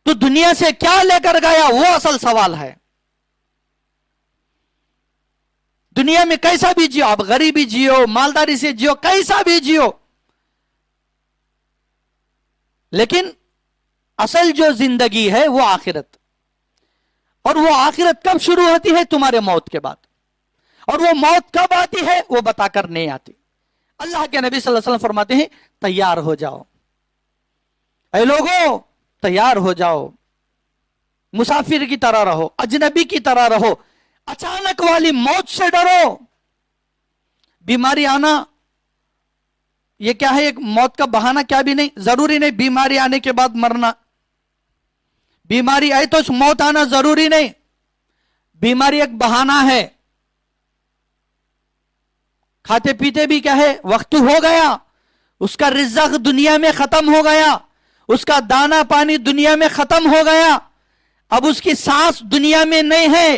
تو دنیا سے کیا لے کر گیا وہ اصل سوال ہے. دنیا میں کیسا بھی جیو آپ، غریبی جیو، مالداری سے جیو، کیسا بھی جیو، لیکن اصل جو زندگی ہے وہ آخرت. اور وہ آخرت کب شروع ہوتی ہے؟ تمہارے موت کے بعد. اور وہ موت کب آتی ہے وہ بتا کر نہیں آتی. اللہ کے نبی صلی اللہ علیہ وسلم فرماتے ہیں تیار ہو جاؤ اے لوگوں، تیار ہو جاؤ، مسافر کی طرح رہو، اجنبی کی طرح رہو، اچانک والی موت سے ڈرو. بیماری آنا یہ کیا ہے؟ ایک موت کا بہانہ کیا بھی نہیں، ضروری نہیں بیماری آنے کے بعد مرنا. بیماری آئی تو موت آنا ضروری نہیں، بیماری ایک بہانہ ہے. کھاتے پیتے بھی کیا ہے؟ وقت ہو گیا، اس کا رزق دنیا میں ختم ہو گیا، اس کا دانا پانی دنیا میں ختم ہو گیا، اب اس کی سانس دنیا میں نہیں ہے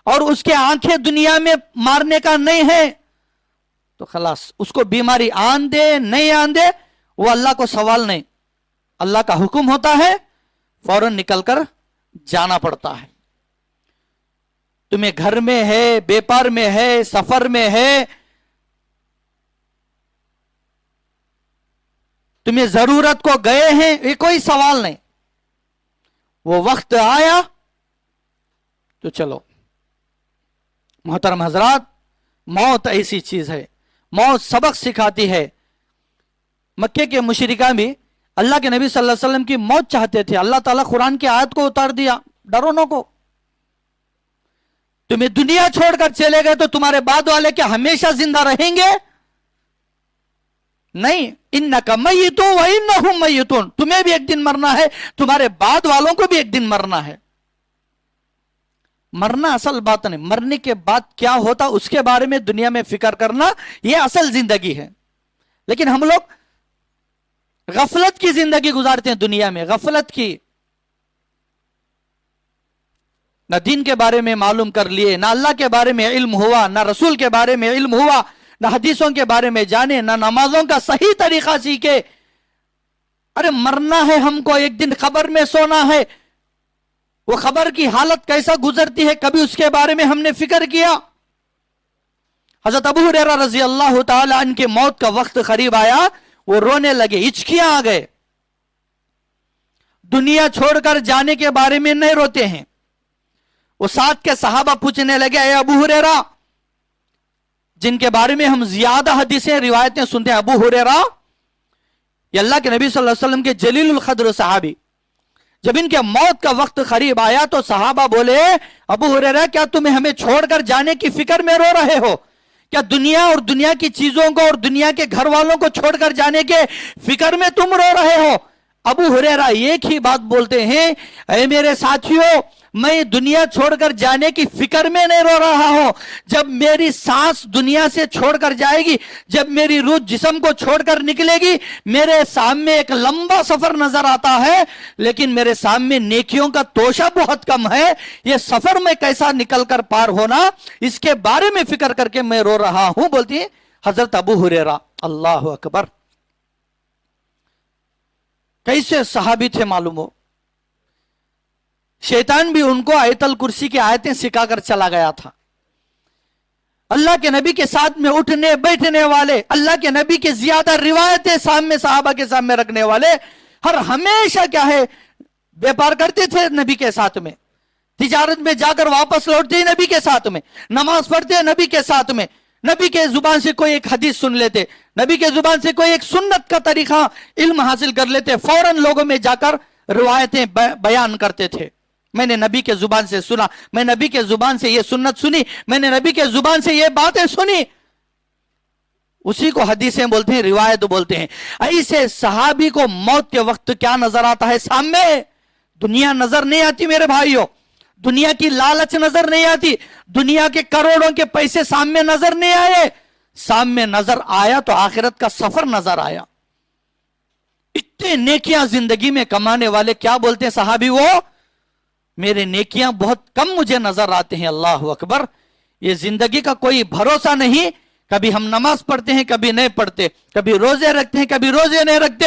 اور اس کے آنکھیں دنیا میں مارنے کا نہیں ہے، تو خلاص اس کو بیماری آن دے نہیں آن دے وہ اللہ کو سوال نہیں. اللہ کا حکم ہوتا ہے فوراً نکل کر جانا پڑتا ہے. تمہیں گھر میں ہے، بیپار میں ہے، سفر میں ہے، تمہیں ضرورت کو گئے ہیں، یہ کوئی سوال نہیں. وہ وقت آیا تو چلو. محترم حضرات، موت ایسی چیز ہے، موت سبق سکھاتی ہے. مکے کے مشرکان بھی اللہ کے نبی صلی اللہ علیہ وسلم کی موت چاہتے تھے. اللہ تعالیٰ قرآن کی آیت کو اتار دیا، ڈرو نہ کو. تمہیں دنیا چھوڑ کر چلے گئے تو تمہارے بعد والے کیا ہمیشہ زندہ رہیں گے؟ نہیں. انک میت و انہم میتون، تمہیں بھی ایک دن مرنا ہے، تمہارے بعد والوں کو بھی ایک دن مرنا ہے. مرنا اصل بات نہیں، مرنے کے بعد کیا ہوتا اس کے بارے میں دنیا میں فکر کرنا یہ اصل زندگی ہے. لیکن ہم لوگ غفلت کی زندگی گزارتے ہیں دنیا میں، غفلت کی. نہ دین کے بارے میں معلوم کر لیے، نہ اللہ کے بارے میں علم ہوا، نہ رسول کے بارے میں علم ہوا، نہ حدیثوں کے بارے میں جانے، نہ نمازوں کا صحیح طریقہ سیکھے. ارے مرنا ہے ہم کو، ایک دن قبر میں سونا ہے، وہ قبر کی حالت کیسا گزرتی ہے کبھی اس کے بارے میں ہم نے فکر کیا؟ حضرت ابو ہریرہ رضی اللہ تعالی عنہ کے موت کا وقت قریب آیا، وہ رونے لگے، ہچکیاں آ گئے. دنیا چھوڑ کر جانے کے بارے میں نہیں روتے ہیں. وہ ساتھ کے صحابہ پوچھنے لگے اے ابو ہریرہ، جن کے بارے میں ہم زیادہ حدیثیں روایتیں سنتے ہیں، ابو ہریرہ یہ اللہ کے نبی صلی اللہ علیہ وسلم کے جلیل القدر صحابی، جب ان کے موت کا وقت قریب آیا تو صحابہ بولے ابو ہریرہ کیا تمہیں ہمیں چھوڑ کر جانے کی فکر میں رو رہے ہو؟ کیا دنیا اور دنیا کی چیزوں کو اور دنیا کے گھر والوں کو چھوڑ کر جانے کے فکر میں تم رو رہے ہو؟ ابو ہریرہ ایک ہی بات بولتے ہیں، اے میرے ساتھیوں، میں دنیا چھوڑ کر جانے کی فکر میں نہیں رو رہا ہوں. جب میری سانس دنیا سے چھوڑ کر جائے گی، جب میری روح جسم کو چھوڑ کر نکلے گی، میرے سامنے ایک لمبا سفر نظر آتا ہے، لیکن میرے سامنے نیکیوں کا توشہ بہت کم ہے. یہ سفر میں کیسا نکل کر پار ہونا، اس کے بارے میں فکر کر کے میں رو رہا ہوں، بولتی ہے حضرت ابو ہریرہ. اللہ اکبر، کیسے صحابی تھے معلوم ہو. شیطان بھی ان کو آیت الکرسی کی آیتیں سکھا کر چلا گیا تھا. اللہ کے نبی کے ساتھ میں اٹھنے بیٹھنے والے، اللہ کے نبی کے زیادہ روایتیں سامنے صحابہ کے سامنے رکھنے والے، ہر ہمیشہ کیا ہے بیپار کرتے تھے نبی کے ساتھ میں، تجارت میں جا کر واپس لوٹتے نبی کے ساتھ میں، نماز پڑھتے نبی کے ساتھ میں، نبی کے زبان سے کوئی ایک حدیث سن لیتے، نبی کے زبان سے کوئی ایک سنت کا طریقہ علم حاصل کر لیتے، فوراً لوگوں میں جا کر روایتیں بیان کرتے تھے. میں نے نبی کے زبان سے سنا، میں نبی کے زبان سے یہ سنت سنی، میں نے نبی کے زبان سے یہ باتیں سنی. اسی کو حدیثیں بولتے ہیں، روایت بولتے ہیں. ایسے صحابی کو موت کے وقت کیا نظر آتا ہے؟ سامنے دنیا نظر نہیں آتی میرے بھائیوں، دنیا کی لالچ نظر نہیں آتی، دنیا کے کروڑوں کے پیسے سامنے نظر نہیں آئے. سامنے نظر آیا تو آخرت کا سفر نظر آیا. اتنے نیکیاں زندگی میں کمانے والے کیا بولتے ہیں صحابی؟ وہ میرے نیکیاں بہت کم مجھے نظر آتے ہیں. اللہ اکبر، یہ زندگی کا کوئی بھروسہ نہیں. کبھی ہم نماز پڑھتے ہیں، کبھی نہیں پڑھتے، کبھی روزے رکھتے ہیں، کبھی روزے نہیں رکھتے.